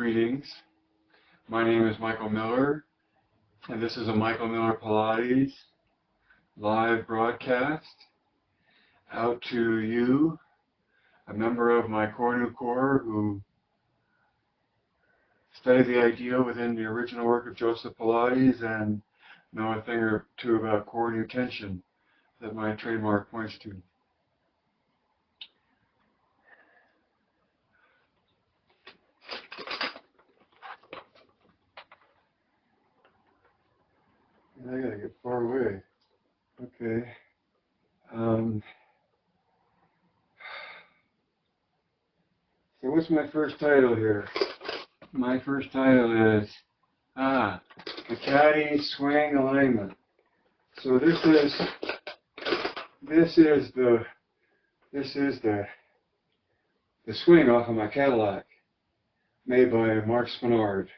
Greetings. My name is Michael Miller, and this is a Michael Miller Pilates live broadcast out to you, a member of my Core New Core who studied the idea within the original work of Joseph Pilates and know a thing or two about core new tension that my trademark points to. I gotta get far away. Okay. So what's my first title here? My first title is the Caddy Swing Alignment. So this is the swing off of my Cadillac, made by Mark Spinard.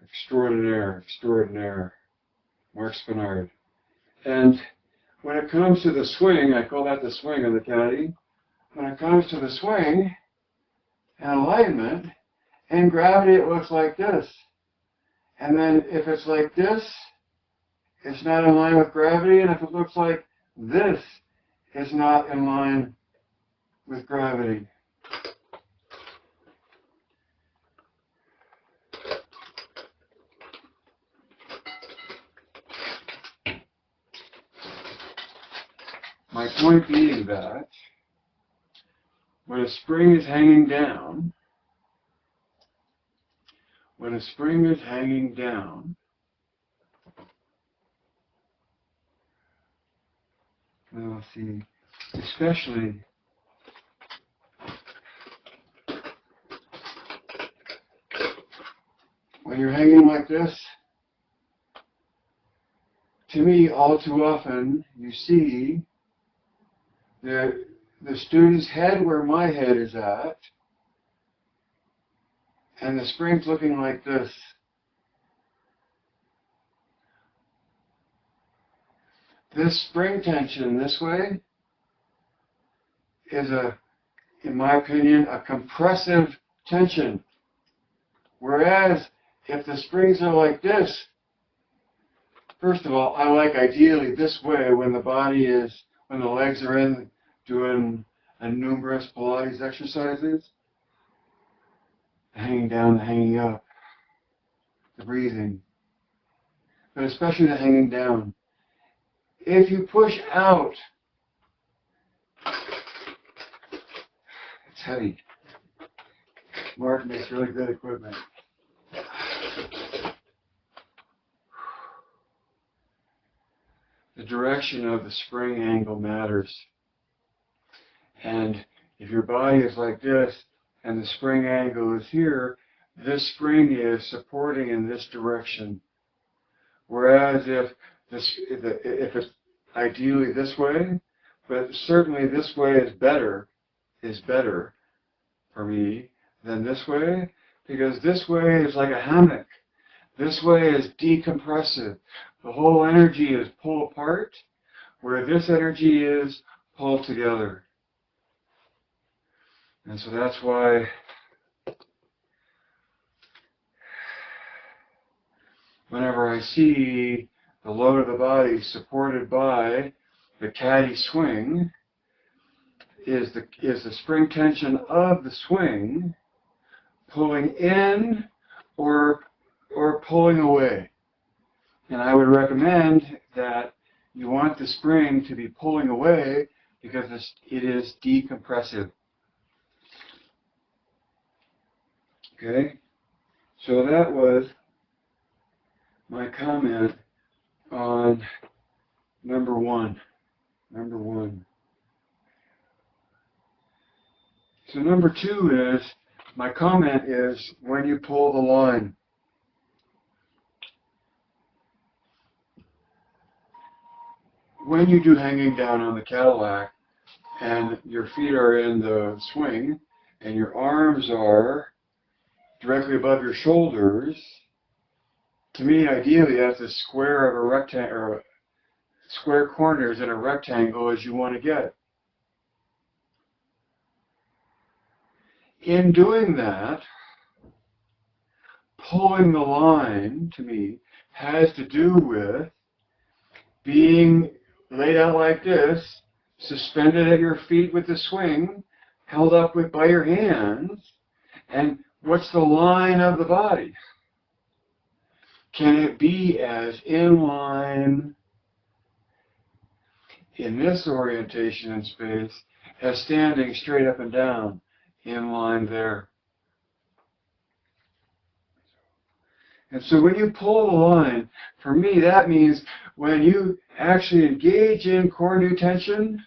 Extraordinaire. Mark Spinard. And when it comes to the swing, I call that the swing of the Caddy. When it comes to the swing and alignment and gravity, it looks like this. And then if it's like this, it's not in line with gravity. And if it looks like this, it's not in line with gravity. My point being that when a spring is hanging down, let's see, especially when you're hanging like this, to me, all too often, you see the student's head where my head is at, and the spring's looking like this. This spring tension this way is in my opinion, a compressive tension. Whereas if the springs are like this, first of all, I like ideally this way when the legs are in doing a numerous Pilates exercises. The hanging down, the hanging up, the breathing, but especially the hanging down. If you push out, it's heavy. Mark makes really good equipment. The direction of the spring angle matters. And if your body is like this and the spring angle is here, this spring is supporting in this direction. Whereas if it's ideally this way, but certainly this way is better for me than this way, because this way is like a hammock. This way is decompressive. The whole energy is pull apart, where this energy is pull together. And so that's why whenever I see the load of the body supported by the Caddy swing, is the spring tension of the swing pulling in or pulling away. And I would recommend that you want the spring to be pulling away because it is decompressive. Okay? So that was my comment on number one. So number two is, my comment is when you pull the line. When you do hanging down on the Cadillac and your feet are in the swing and your arms are directly above your shoulders, to me, ideally, that's a square of a rectangle, or square corners in a rectangle as you want to get. In doing that, pulling the line, to me, has to do with being laid out like this, suspended at your feet with the swing, held up by your hands, and what's the line of the body? Can it be as in line in this orientation in space as standing straight up and down in line there? And so when you pull the line, for me that means when you actually engage in core new tension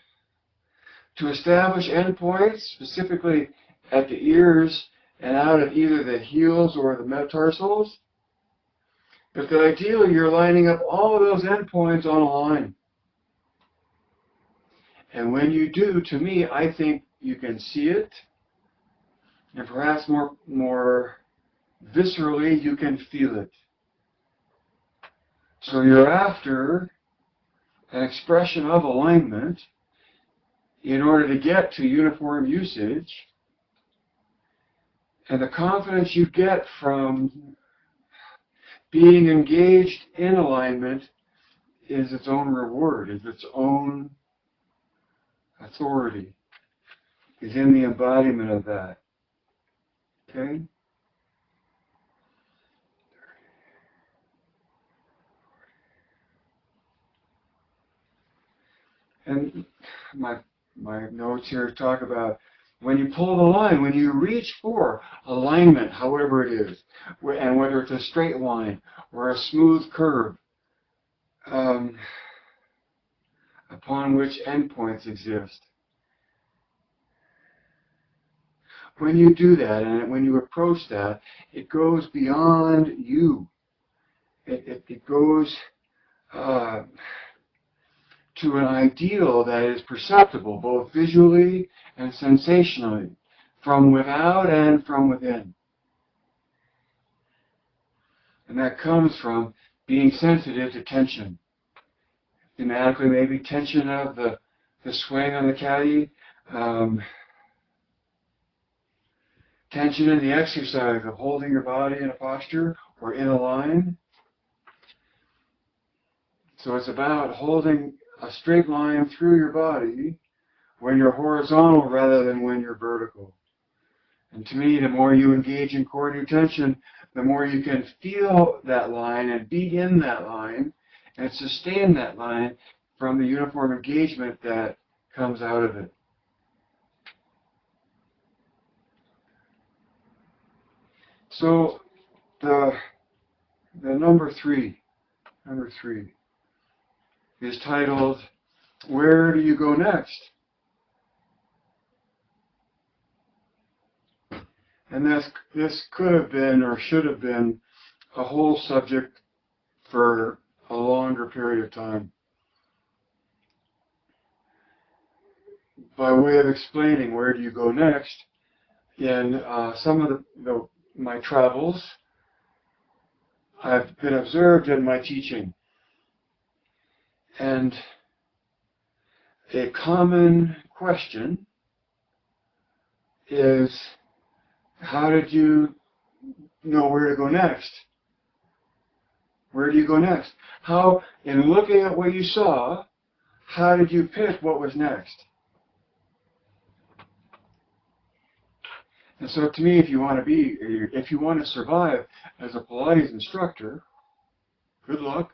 to establish endpoints, specifically at the ears and out at either the heels or the metatarsals, but that ideally you're lining up all of those endpoints on a line. And when you do, to me, I think you can see it, and perhaps more viscerally, you can feel it. So you're after an expression of alignment in order to get to uniform usage, and the confidence you get from being engaged in alignment is its own reward, is its own authority, is in the embodiment of that. Okay? And my notes here talk about when you pull the line, when you reach for alignment, however it is, and whether it's a straight line or a smooth curve, upon which endpoints exist. When you do that, and when you approach that, it goes beyond you. It goes to an ideal that is perceptible, both visually and sensationally, from without and from within. And that comes from being sensitive to tension. Thematically, maybe tension of the swing on the caddy, tension in the exercise of holding your body in a posture or in a line. So it's about holding a straight line through your body when you're horizontal rather than when you're vertical. And to me, the more you engage in core new tension, the more you can feel that line and be in that line and sustain that line from the uniform engagement that comes out of it. So the number three is titled, Where Do You Go Next? And this could have been or should have been a whole subject for a longer period of time. By way of explaining where do you go next, in some of my travels, I've been observed in my teaching. And a common question is, how did you know where to go next? Where do you go next? How, in looking at what you saw, how did you pick what was next? And so to me, if you want to survive as a Pilates instructor, good luck.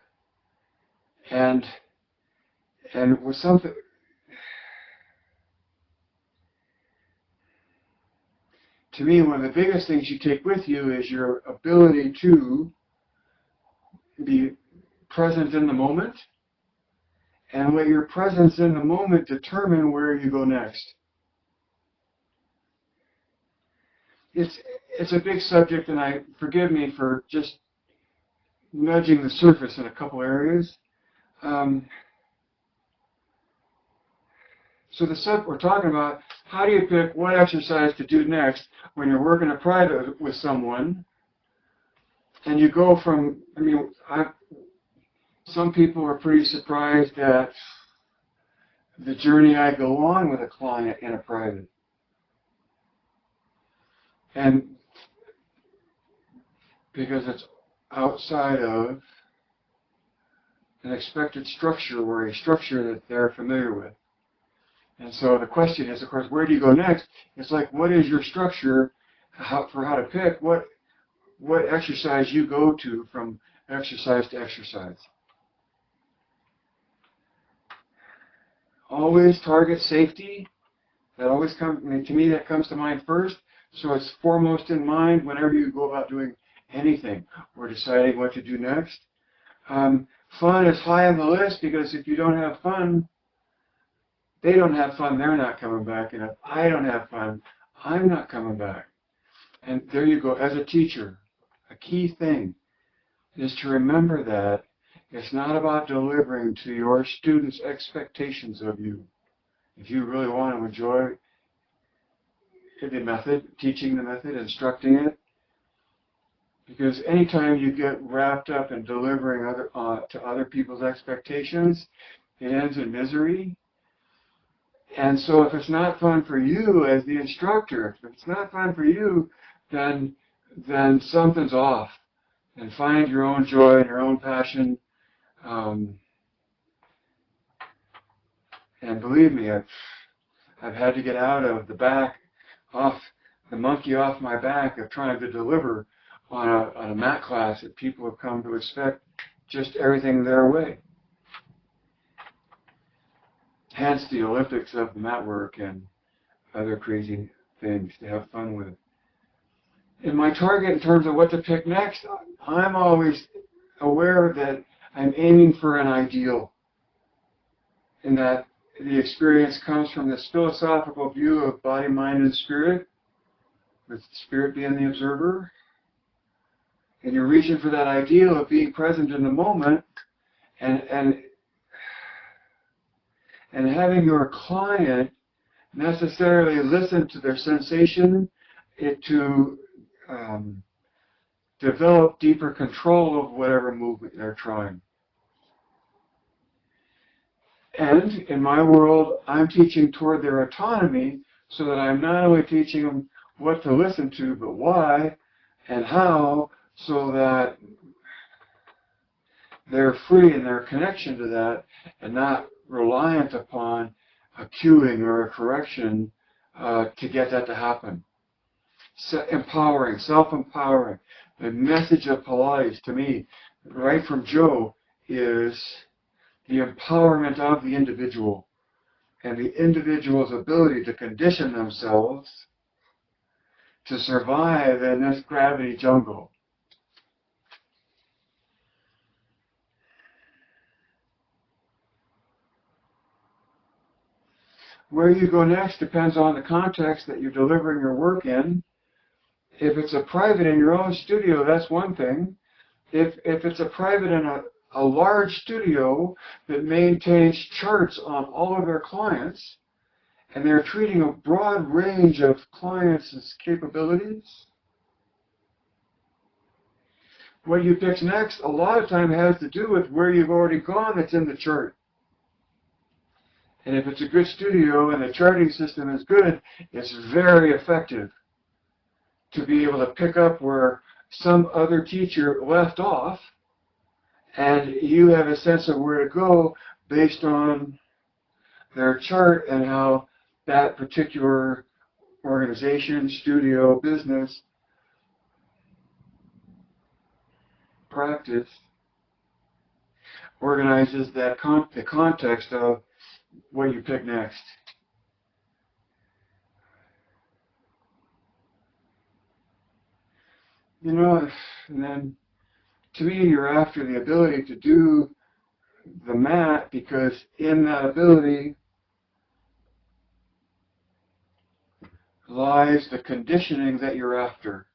And with something, to me, one of the biggest things you take with you is your ability to be present in the moment, and let your presence in the moment determine where you go next. It's a big subject, and forgive me for just nudging the surface in a couple areas. So we're talking about how do you pick what exercise to do next when you're working a private with someone, and you go from, some people are pretty surprised at the journey I go on with a client in a private. And because it's outside of an expected structure or a structure that they're familiar with. And so the question is, of course, where do you go next? It's like, what is your structure for how to pick what exercise you go to from exercise to exercise. Always target safety. That always comes, to me, that comes to mind first. So it's foremost in mind whenever you go about doing anything or deciding what to do next. Fun is high on the list, because if you don't have fun, they don't have fun, they're not coming back. And if I don't have fun, I'm not coming back. And there you go. As a teacher, a key thing is to remember that it's not about delivering to your students' expectations of you. If you really want to enjoy the method, teaching the method, instructing it, because anytime you get wrapped up in delivering to other people's expectations, it ends in misery. And so if it's not fun for you as the instructor, if it's not fun for you, then something's off. And find your own joy and your own passion. And believe me, I've had to get out of the monkey off my back of trying to deliver on a mat class that people have come to expect just everything their way. Hence the Olympics of the mat work and other crazy things to have fun with. In my target in terms of what to pick next, I'm always aware that I'm aiming for an ideal, in that the experience comes from this philosophical view of body, mind, and spirit, with spirit being the observer. And you're reaching for that ideal of being present in the moment and having your client necessarily listen to their sensation, to develop deeper control of whatever movement they're trying. And in my world, I'm teaching toward their autonomy, so that I'm not only teaching them what to listen to, but why and how, so that they're free in their connection to that and not reliant upon a cueing or a correction to get that to happen. Empowering, self-empowering. The message of Pilates, to me, right from Joe, is the empowerment of the individual and the individual's ability to condition themselves to survive in this gravity jungle. Where you go next depends on the context that you're delivering your work in. If it's a private in your own studio, that's one thing. If it's a private in a large studio that maintains charts on all of their clients, and they're treating a broad range of clients' capabilities, what you pick next a lot of time has to do with where you've already gone that's in the chart. And if it's a good studio and the charting system is good, it's very effective to be able to pick up where some other teacher left off, and you have a sense of where to go based on their chart and how that particular organization, studio, business, practice organizes that the context of what you pick next. You know, and then to me, you're after the ability to do the mat, because in that ability lies the conditioning that you're after.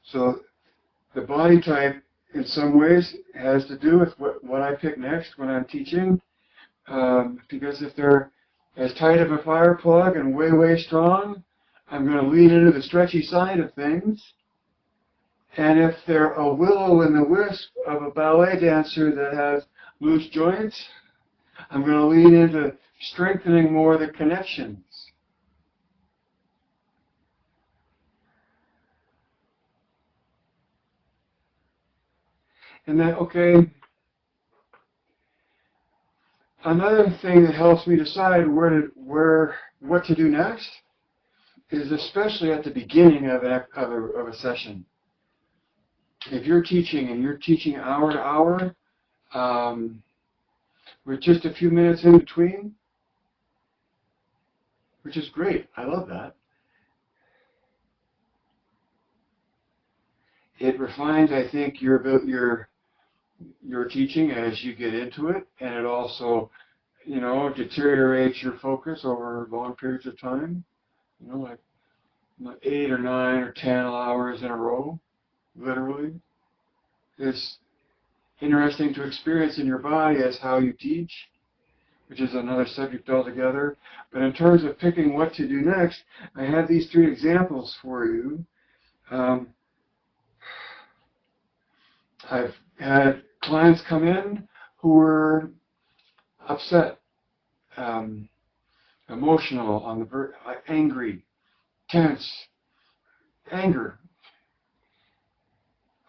So the body type, in some ways, has to do with what I pick next when I'm teaching. Because if they're as tight of a fire plug and way, way strong, I'm going to lean into the stretchy side of things. And if they're a willow in the wisp of a ballet dancer that has loose joints, I'm going to lean into strengthening more the connections. And then, okay, another thing that helps me decide what to do next is especially at the beginning of a session. If you're teaching and you're teaching hour to hour, with just a few minutes in between, which is great. I love that. It refines, I think, your teaching as you get into it, and it also, deteriorates your focus over long periods of time. Like 8 or 9 or 10 hours in a row, literally. It's interesting to experience in your body as how you teach, which is another subject altogether. But in terms of picking what to do next, I have these 3 examples for you. I've had clients come in who were upset, emotional, on the angry, tense, anger.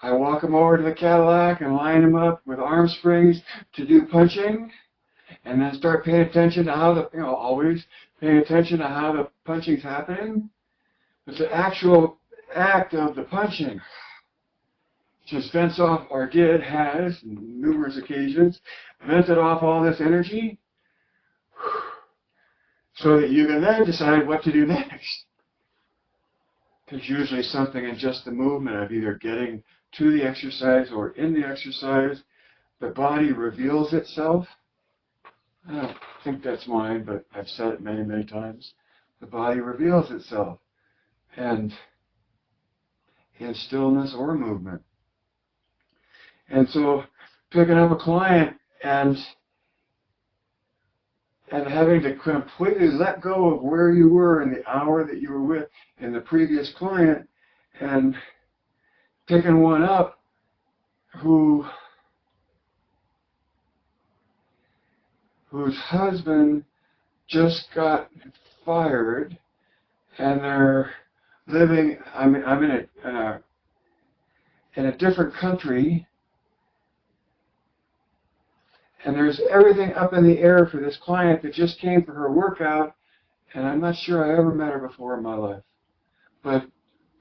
I walk them over to the Cadillac and line them up with arm springs to do punching, and then start paying attention to how always paying attention to how the punching's happening. But the actual act of the punching just vents off, or has, on numerous occasions, vented off all this energy so that you can then decide what to do next. There's usually something in just the movement of either getting to the exercise or in the exercise. The body reveals itself. I don't think that's mine, but I've said it many, many times. The body reveals itself, and in stillness or movement. And so picking up a client and having to completely let go of where you were in the hour that you were with in the previous client, and picking one up whose husband just got fired, and they're living. I'm in a different country, and there's everything up in the air for this client that just came for her workout, and I'm not sure I ever met her before in my life. But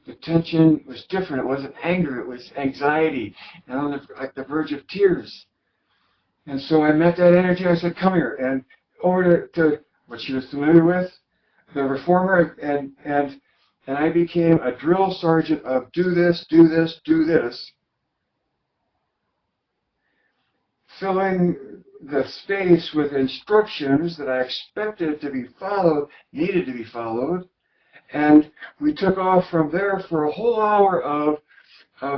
the tension was different. It wasn't anger, it was anxiety, and on the verge of tears. And so I met that energy. I said, "Come here," and over to what she was familiar with, the reformer, and I became a drill sergeant of do this, do this, do this, filling the space with instructions that I expected to be followed, needed to be followed, and we took off from there for a whole hour of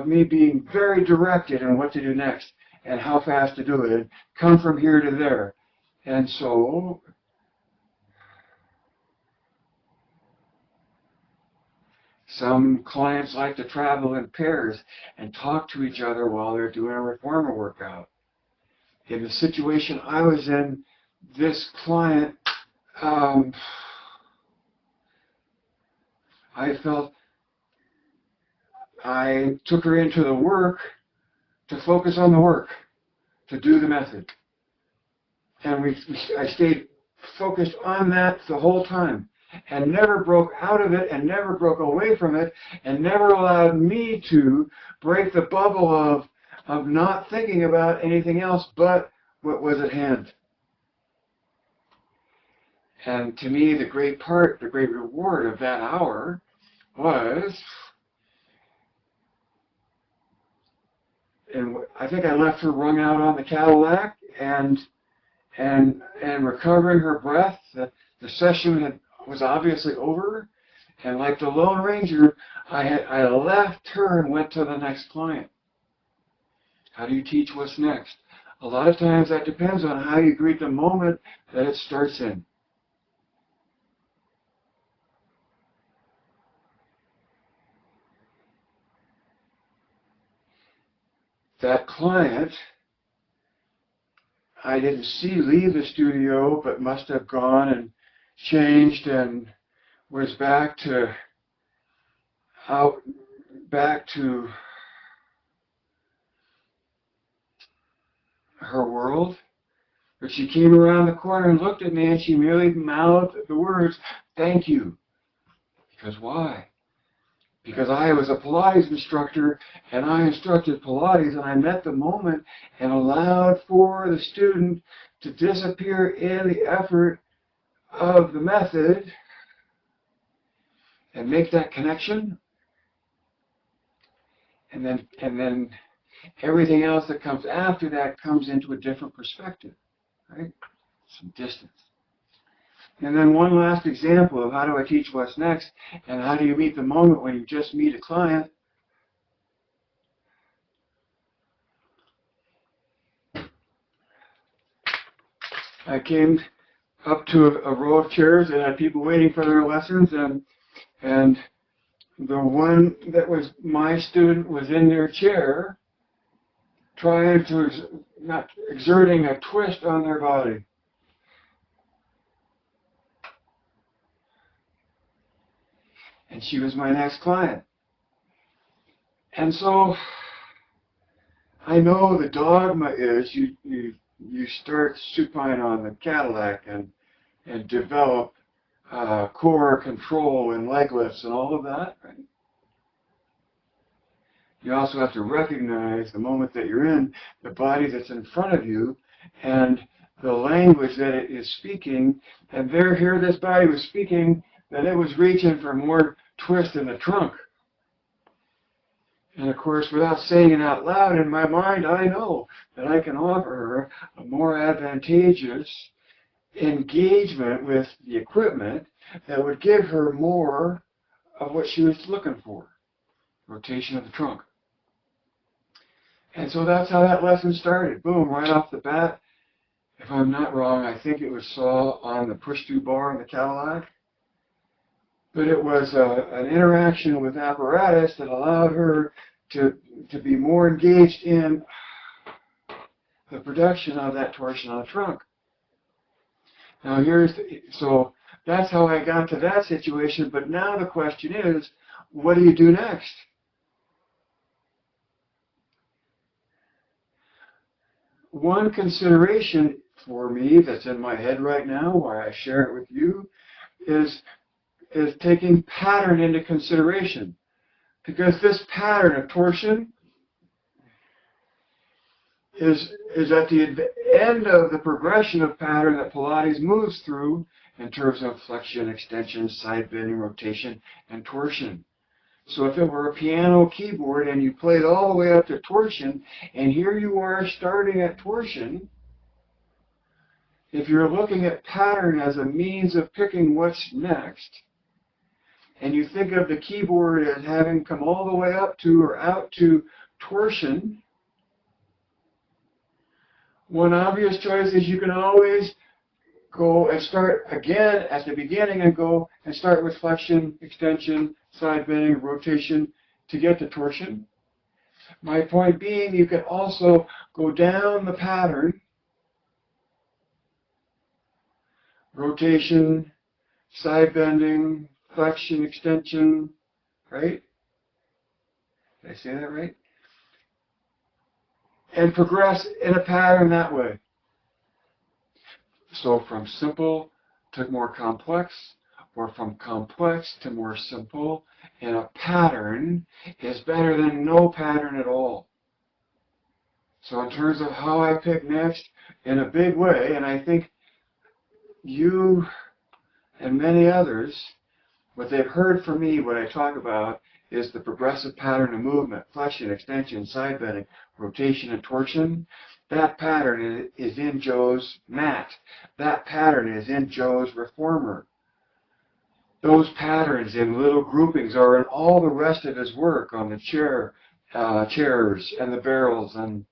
me being very directed in what to do next and how fast to do it and come from here to there. And so some clients like to travel in pairs and talk to each other while they're doing a reformer workout. In the situation I was in, this client, I felt I took her into the work to focus on the work, to do the method. And I stayed focused on that the whole time, and never broke out of it, and never broke away from it, and never allowed me to break the bubble of not thinking about anything else but what was at hand. And to me, the great reward of that hour was, and I think I left her wrung out on the Cadillac and recovering her breath. The session was obviously over, and like the Lone Ranger, I left her and went to the next client. How do you teach what's next? A lot of times that depends on how you greet the moment that it starts in. That client, I didn't leave the studio, but must have gone and changed and was back to her world. But she came around the corner and looked at me, and she merely mouthed the words, "Thank you." Because why? Because I was a Pilates instructor, and I instructed Pilates, and I met the moment and allowed for the student to disappear in the effort of the method and make that connection, and then everything else that comes after that comes into a different perspective, right? Some distance. And then one last example of how do I teach what's next, and how do you meet the moment when you just meet a client. I came up to a row of chairs and had people waiting for their lessons, and the one that was my student was in their chair trying to, not exerting a twist on their body. And she was my next client. And so I know the dogma is you start supine on the Cadillac and develop core control and leg lifts and all of that, right? You also have to recognize the moment that you're in, the body that's in front of you, and the language that it is speaking. And here this body was speaking that it was reaching for more twist in the trunk. And of course, without saying it out loud, in my mind, I know that I can offer her a more advantageous engagement with the equipment that would give her more of what she was looking for, rotation of the trunk. And so that's how that lesson started. Boom, right off the bat. If I'm not wrong, I think it was saw on the push-to bar in the Cadillac. But it was an interaction with apparatus that allowed her to be more engaged in the production of that torsion on the trunk. Now so that's how I got to that situation, but now the question is, what do you do next? One consideration for me that's in my head right now, why I share it with you, is taking pattern into consideration. Because this pattern of torsion is at the end of the progression of pattern that Pilates moves through in terms of flexion, extension, side bending, rotation, and torsion. So if it were a piano keyboard and you played all the way up to torsion, and here you are starting at torsion, if you're looking at pattern as a means of picking what's next, and you think of the keyboard as having come all the way up to or out to torsion, one obvious choice is you can always go and start again at the beginning and go and start with flexion, extension, side bending, rotation to get to torsion. My point being, you can also go down the pattern, rotation, side bending, flexion, extension, right? Did I say that right? And progress in a pattern that way. So from simple to more complex, or from complex to more simple, in a pattern is better than no pattern at all. So in terms of how I pick next, in a big way, and I think you and many others, what they've heard from me, what I talk about, is the progressive pattern of movement, flexion, extension, side bending, rotation, and torsion. That pattern is in Joe's mat. That pattern is in Joe's reformer. Those patterns in little groupings are in all the rest of his work on the chairs and the barrels. And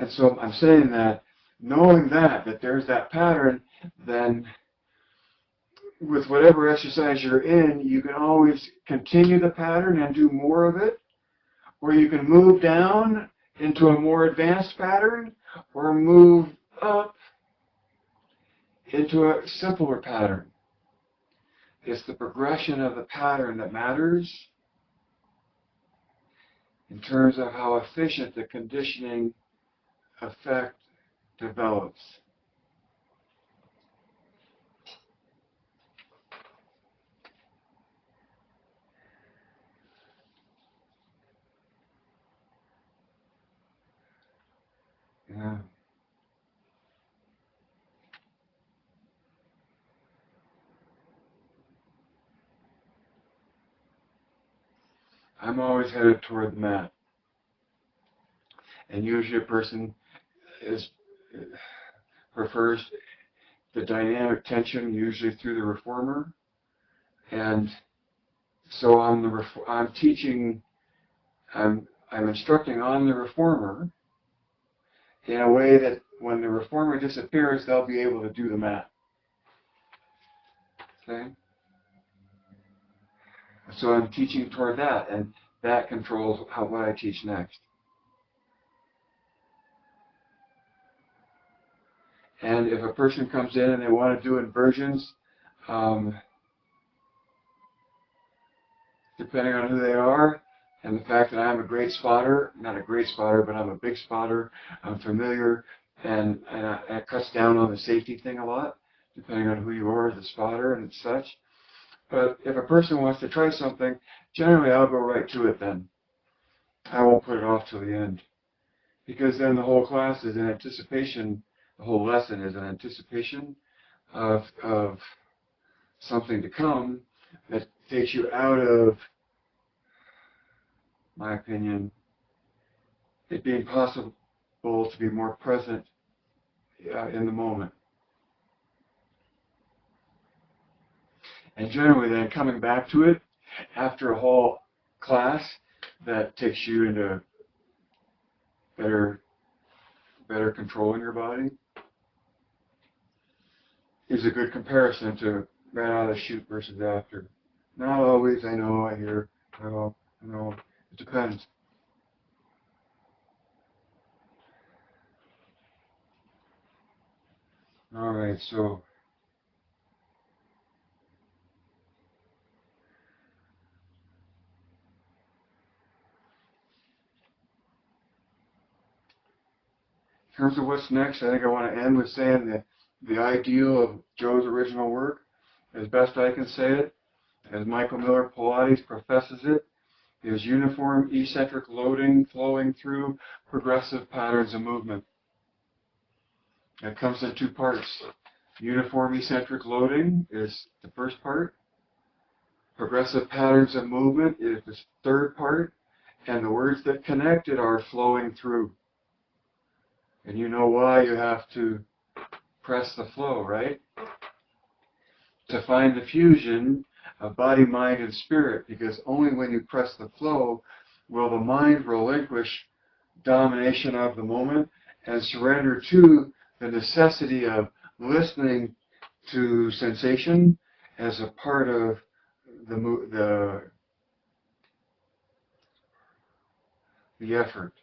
so I'm saying that, knowing that there's that pattern, then with whatever exercise you're in, you can always continue the pattern and do more of it, or you can move down into a more advanced pattern or move up into a simpler pattern. It's the progression of the pattern that matters in terms of how efficient the conditioning effect develops. Yeah. I'm always headed toward the mat. And usually a person prefers the dynamic tension, usually through the reformer. And so I'm teaching, I'm instructing on the reformer in a way that when the reformer disappears, they'll be able to do the mat. Okay? So I'm teaching toward that, and that controls what I teach next. And if a person comes in and they want to do inversions, depending on who they are, and the fact that I'm a great spotter, not a great spotter, but I'm a big spotter, I'm familiar, and it cuts down on the safety thing a lot, depending on who you are as a spotter and such. But if a person wants to try something, generally I'll go right to it then. I won't put it off till the end. Because then the whole class is in anticipation, the whole lesson is in anticipation of something to come that takes you out of, my opinion, it being possible to be more present in the moment. And generally then coming back to it after a whole class that takes you into better control in your body is a good comparison to right out of the chute versus after. Not always, I know, I hear, I know, it depends. All right, so in terms of what's next, I think I want to end with saying that the ideal of Joe's original work, as best I can say it, as Michael Miller Pilates professes it, is uniform eccentric loading flowing through progressive patterns of movement. It comes in two parts. Uniform eccentric loading is the first part. Progressive patterns of movement is the third part. And the words that connect it are flowing through. And you know why you have to press the flow, right? To find the fusion of body, mind, and spirit, because only when you press the flow will the mind relinquish domination of the moment and surrender to the necessity of listening to sensation as a part of the effort.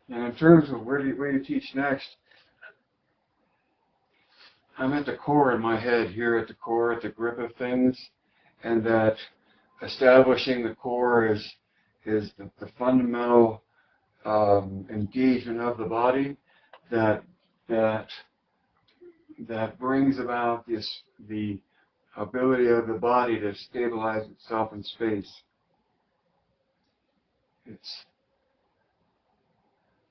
And in terms of where do you teach next, I'm at the core in my head, here at the core, at the grip of things, and that establishing the core is the fundamental engagement of the body that brings about the ability of the body to stabilize itself in space. It's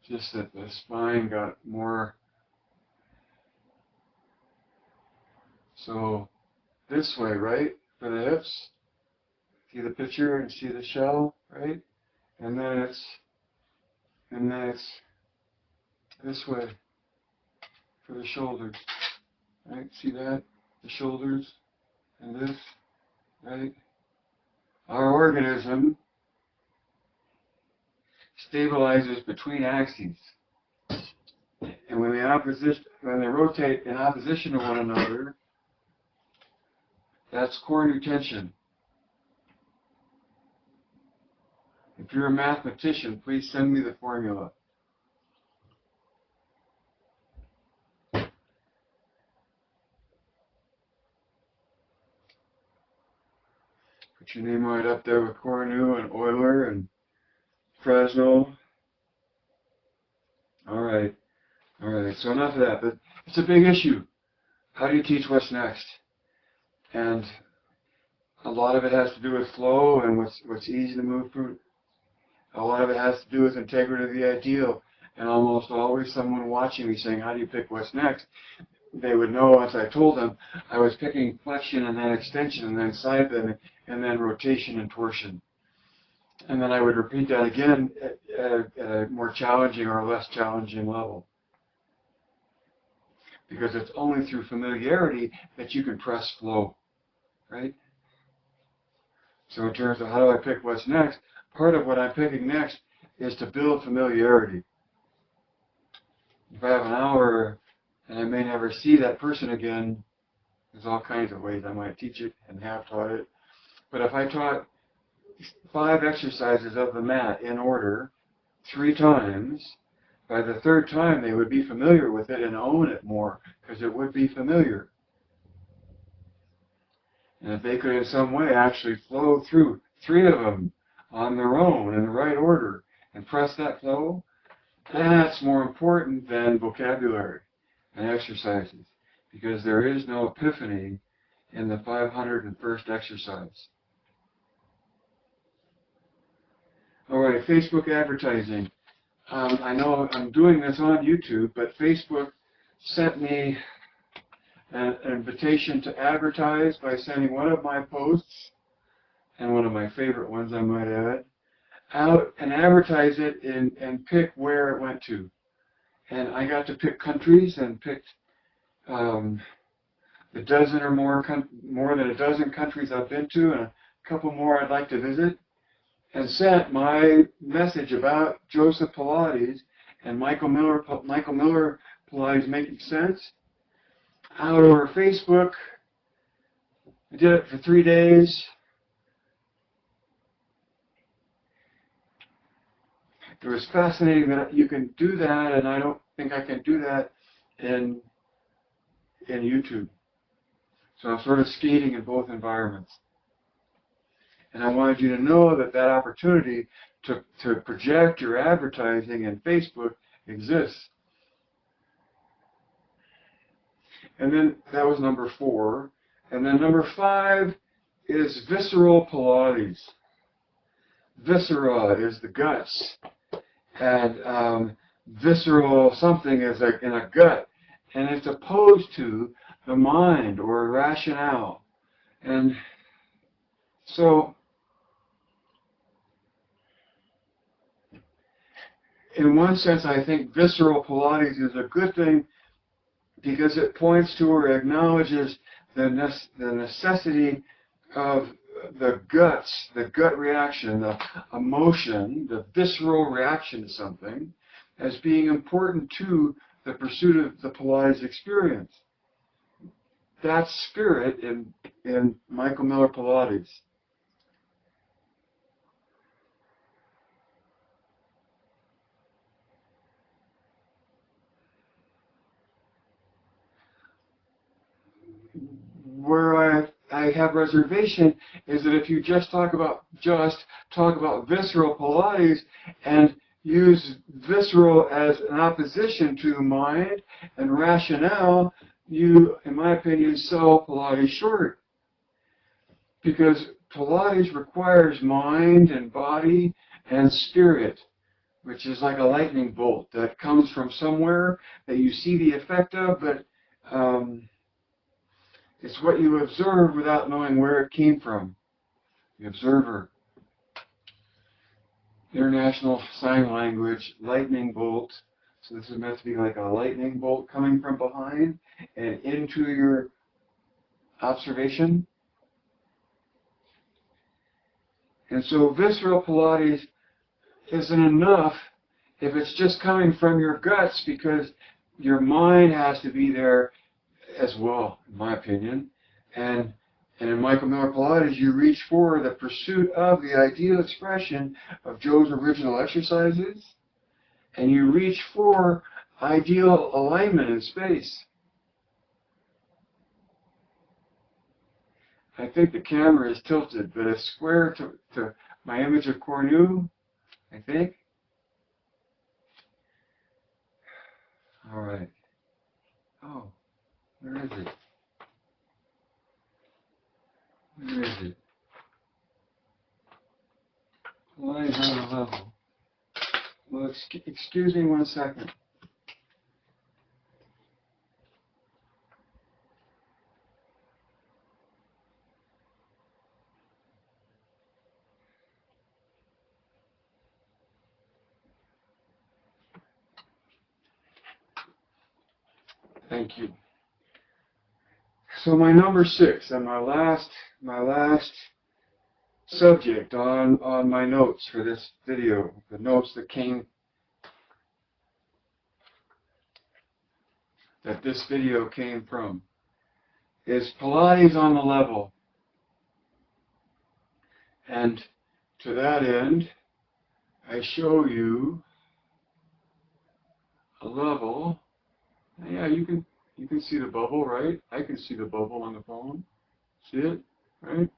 just that the spine got more. So this way, right? For the hips, see the picture and see the shell, right? And then it's this way for the shoulders, right? See that? The shoulders and this, right? Our organism stabilizers between axes. And when they rotate in opposition to one another, that's core new tension. If you're a mathematician, please send me the formula. Put your name right up there with Cornu and Euler and Fresnel. All right. So enough of that. But it's a big issue. How do you teach what's next? And a lot of it has to do with flow and what's easy to move through. A lot of it has to do with integrity of the ideal. And almost always someone watching me saying, how do you pick what's next? They would know once I told them I was picking flexion and then extension and then side bending and then rotation and torsion. And then I would repeat that again at a more challenging or less challenging level. Because it's only through familiarity that you can press flow, right? So in terms of how do I pick what's next, part of what I'm picking next is to build familiarity. If I have an hour and I may never see that person again, there's all kinds of ways I might teach it and have taught it. But if I taught 5 exercises of the mat in order 3 times, by the 3rd time they would be familiar with it and own it more, because it would be familiar. And if they could in some way actually flow through 3 of them on their own in the right order and press that flow, that's more important than vocabulary and exercises, because there is no epiphany in the 501st exercise. All right, Facebook advertising. I know I'm doing this on YouTube, but Facebook sent me an invitation to advertise by sending one of my posts, and one of my favorite ones I might add, out and advertise it and pick where it went to. And I got to pick countries and picked a dozen or more than a dozen countries I've been to and a couple more I'd like to visit, and sent my message about Joseph Pilates and Michael Miller Pilates Making Sense out over Facebook. I did it for 3 days. It was fascinating that you can do that, and I don't think I can do that in YouTube. So I'm sort of skating in both environments. And I wanted you to know that that opportunity to project your advertising in Facebook exists. And then that was number 4. And then number 5 is Visceral Pilates. Viscera is the guts. And visceral something is in a gut. And it's opposed to the mind or rationale. And so in one sense, I think Visceral Pilates is a good thing because it points to or acknowledges the necessity of the guts, the gut reaction, the emotion, the visceral reaction to something as being important to the pursuit of the Pilates experience. That's spirit in Michael Miller Pilates. Where I have reservation is that if you just talk about Visceral Pilates and use visceral as an opposition to mind and rationale, you, in my opinion, sell Pilates short. Because Pilates requires mind and body and spirit, which is like a lightning bolt that comes from somewhere that you see the effect of, but it's what you observe without knowing where it came from. The observer. International Sign Language, lightning bolt. So this is meant to be like a lightning bolt coming from behind and into your observation. And so Visceral Pilates isn't enough if it's just coming from your guts, because your mind has to be there as well, in my opinion. And in Michael Miller Pilates, you reach for the pursuit of the ideal expression of Joe's original exercises, and you reach for ideal alignment in space. I think the camera is tilted, but it's square to my image of Cornu, I think. All right. Oh, where is it? Where is it? Lies on a level. Well, excuse me 1 second. Thank you. So my number 6 and my last subject on my notes for this video, the notes that this video came from, is Pilates on the level. And to that end, I show you a level. Yeah, you can see the bubble, right? I can see the bubble on the phone. See it, right?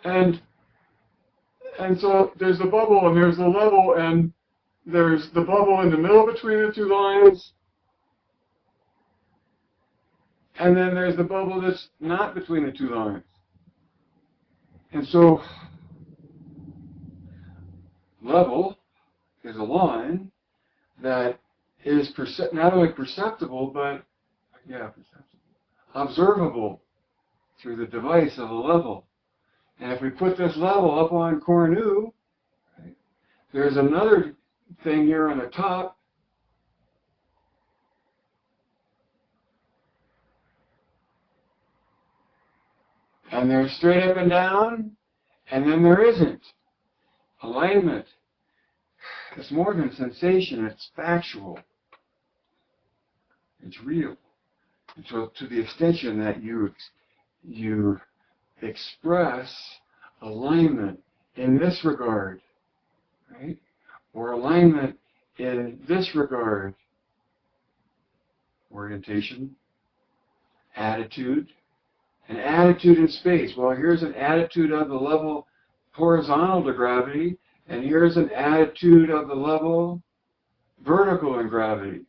And so there's the bubble and there's the level, and there's the bubble in the middle between the two lines, and then there's the bubble that's not between the two lines. And so level is a line that is not only perceptible, but observable through the device of a level. And if we put this level up on Cornu, right, there's another thing here on the top. And there's straight up and down, and then there isn't. Alignment. It's more than sensation, it's factual. It's real. And so to the extension that you express alignment in this regard, right? Or alignment in this regard, orientation, attitude, an attitude in space. Well, here's an attitude of the level horizontal to gravity, and here's an attitude of the level vertical in gravity.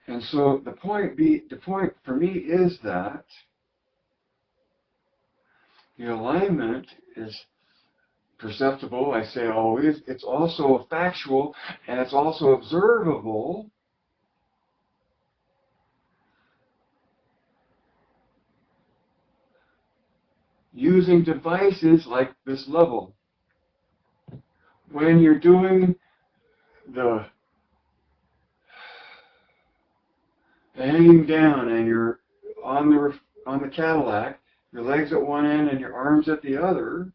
And so the point for me is that the alignment is perceptible, I say always. It's also factual, and it's also observable. Using devices like this level. When you're doing the hanging down and you're on the Cadillac, your legs at one end and your arms at the other,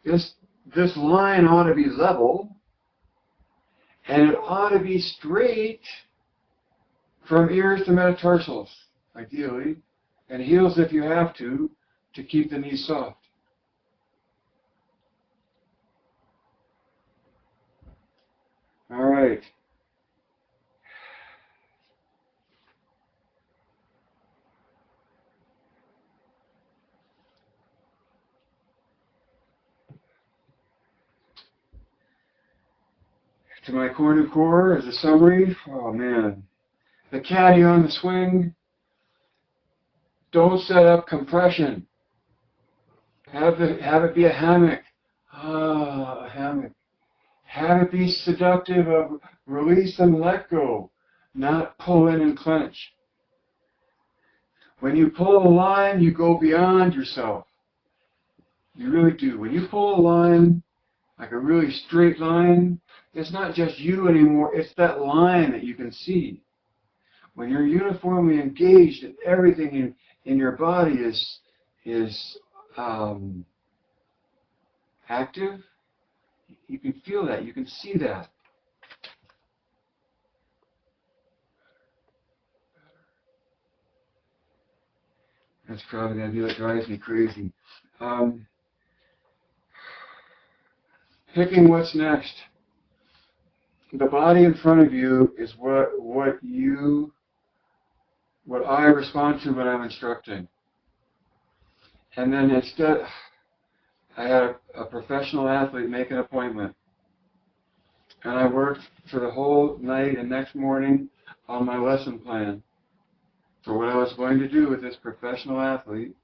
this line ought to be level, and it ought to be straight from ears to metatarsals, ideally, and heels if you have to keep the knees soft. All right. To my Cornu core as a summary, oh man. The caddy on the swing, don't set up compression. Have it be a hammock. A hammock. Have it be seductive of release and let go, not pull in and clench. When you pull a line, you go beyond yourself. You really do. When you pull a line, like a really straight line, it's not just you anymore, it's that line that you can see. When you're uniformly engaged and everything in your body is active. You can feel that. You can see that. That's probably going to be what drives me crazy. Picking what's next. The body in front of you is what I respond to when I'm instructing. And then instead, I had a professional athlete make an appointment. And I worked for the whole night and next morning on my lesson plan for what I was going to do with this professional athlete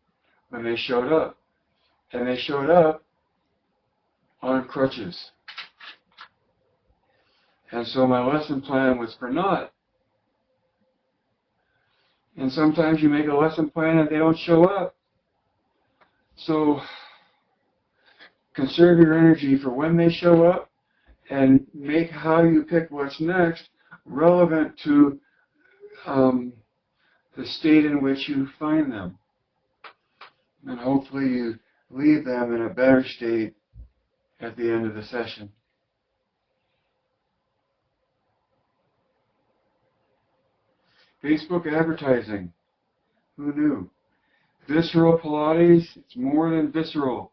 when they showed up. And they showed up on crutches. And so my lesson plan was for naught. And sometimes you make a lesson plan and they don't show up. So conserve your energy for when they show up and make how you pick what's next relevant to the state in which you find them. And hopefully you leave them in a better state at the end of the session. Facebook advertising. Who knew? Visceral Pilates, it's more than visceral.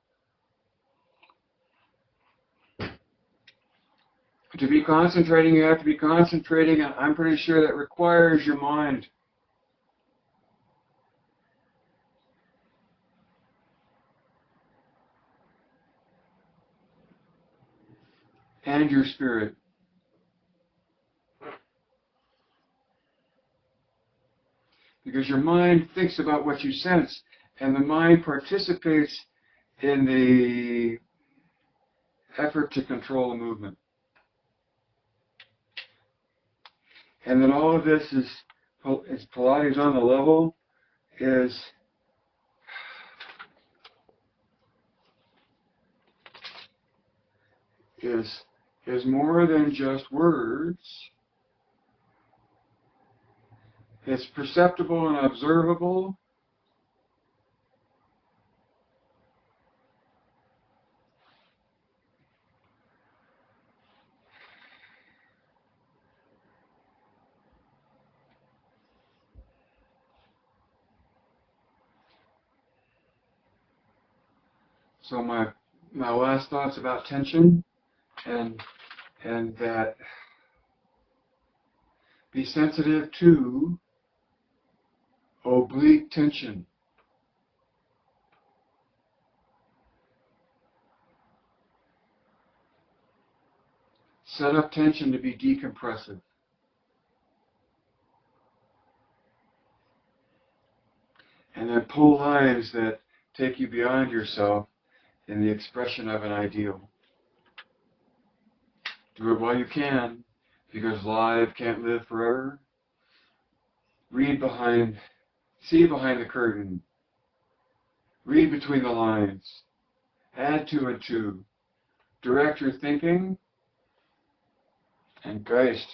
To be concentrating, you have to be concentrating, and I'm pretty sure that requires your mind. And your spirit. Because your mind thinks about what you sense, and the mind participates in the effort to control the movement. And then all of this is Pilates on the level, is more than just words. It's perceptible and observable. So my last thoughts about tension and that be sensitive to oblique tension. Set up tension to be decompressive. And then pull lines that take you beyond yourself in the expression of an ideal. Do it while you can, because life can't live forever. Read behind, see behind the curtain. Read between the lines. Add two and two. Direct your thinking. And Geist.